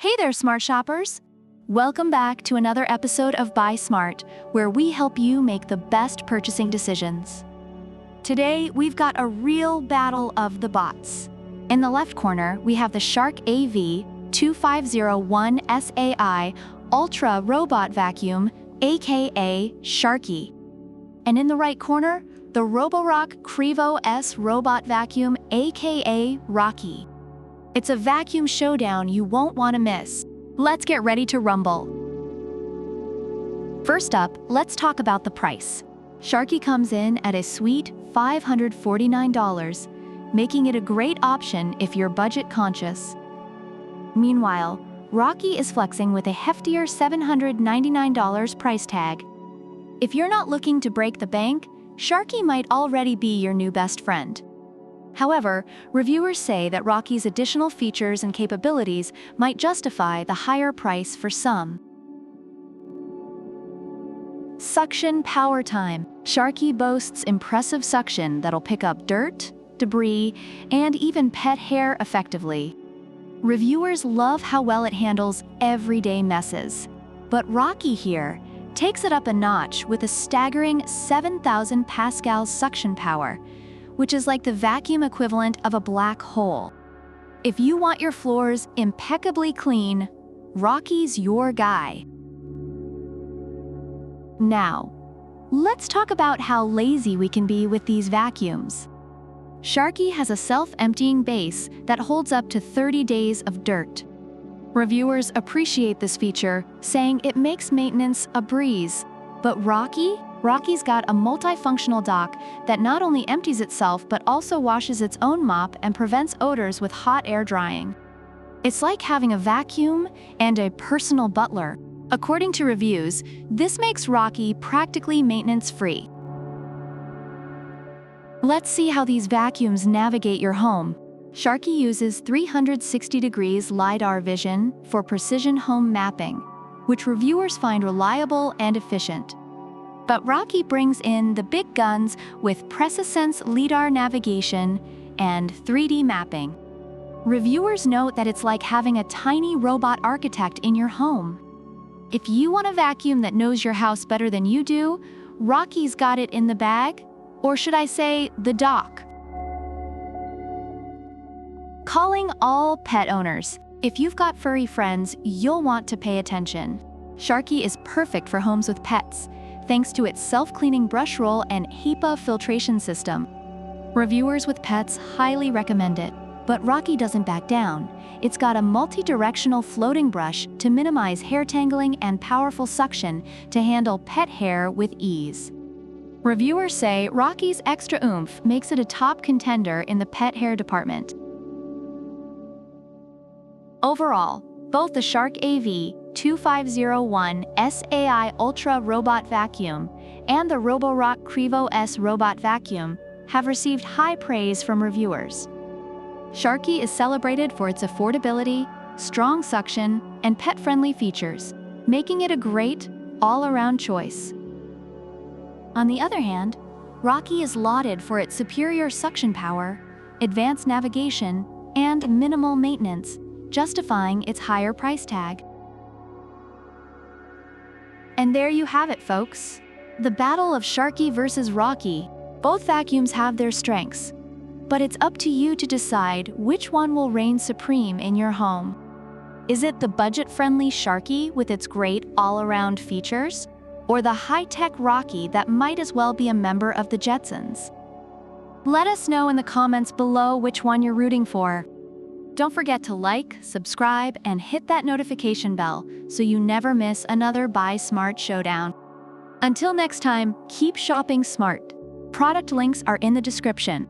Hey there, smart shoppers! Welcome back to another episode of Buy Smart, where we help you make the best purchasing decisions. Today, we've got a real battle of the bots. In the left corner, we have the Shark AV2501S AI Ultra Robot Vacuum, aka Sharky. And in the right corner, the Roborock Qrevo S Robot Vacuum, aka Rocky. It's a vacuum showdown you won't want to miss. Let's get ready to rumble. First up, let's talk about the price. Sharky comes in at a sweet $549, making it a great option if you're budget conscious. Meanwhile, Rocky is flexing with a heftier $799 price tag. If you're not looking to break the bank, Sharky might already be your new best friend. However, reviewers say that Rocky's additional features and capabilities might justify the higher price for some. Suction power time. Sharky boasts impressive suction that'll pick up dirt, debris, and even pet hair effectively. Reviewers love how well it handles everyday messes. But Rocky here takes it up a notch with a staggering 7,000 pascals suction power, which is like the vacuum equivalent of a black hole. If you want your floors impeccably clean, Rocky's your guy. Now, let's talk about how lazy we can be with these vacuums. Sharky has a self-emptying base that holds up to 30 days of dirt. Reviewers appreciate this feature, saying it makes maintenance a breeze. But Rocky's got a multifunctional dock that not only empties itself but also washes its own mop and prevents odors with hot air drying. It's like having a vacuum and a personal butler. According to reviews, this makes Rocky practically maintenance-free. Let's see how these vacuums navigate your home. Sharky uses 360 degrees LiDAR vision for precision home mapping, which reviewers find reliable and efficient. But Rocky brings in the big guns with PreciSense LiDAR navigation and 3D mapping. Reviewers note that it's like having a tiny robot architect in your home. If you want a vacuum that knows your house better than you do, Rocky's got it in the bag, or should I say, the dock. Calling all pet owners. If you've got furry friends, you'll want to pay attention. Sharky is perfect for homes with pets, thanks to its self-cleaning brush roll and HEPA filtration system. Reviewers with pets highly recommend it, but Rocky doesn't back down. It's got a multi-directional floating brush to minimize hair tangling and powerful suction to handle pet hair with ease. Reviewers say Rocky's extra oomph makes it a top contender in the pet hair department. Overall, both the Shark AV2501S AI Ultra Robot Vacuum and the Roborock Qrevo S Robot Vacuum have received high praise from reviewers. Sharky is celebrated for its affordability, strong suction, and pet-friendly features, making it a great, all-around choice. On the other hand, Rocky is lauded for its superior suction power, advanced navigation, and minimal maintenance, justifying its higher price tag. And there you have it, folks. The battle of Sharky versus Rocky. Both vacuums have their strengths, but it's up to you to decide which one will reign supreme in your home. Is it the budget-friendly Sharky with its great all-around features, or the high-tech Rocky that might as well be a member of the Jetsons? Let us know in the comments below which one you're rooting for. Don't forget to like, subscribe, and hit that notification bell so you never miss another Buy Smart showdown. Until next time, keep shopping smart. Product links are in the description.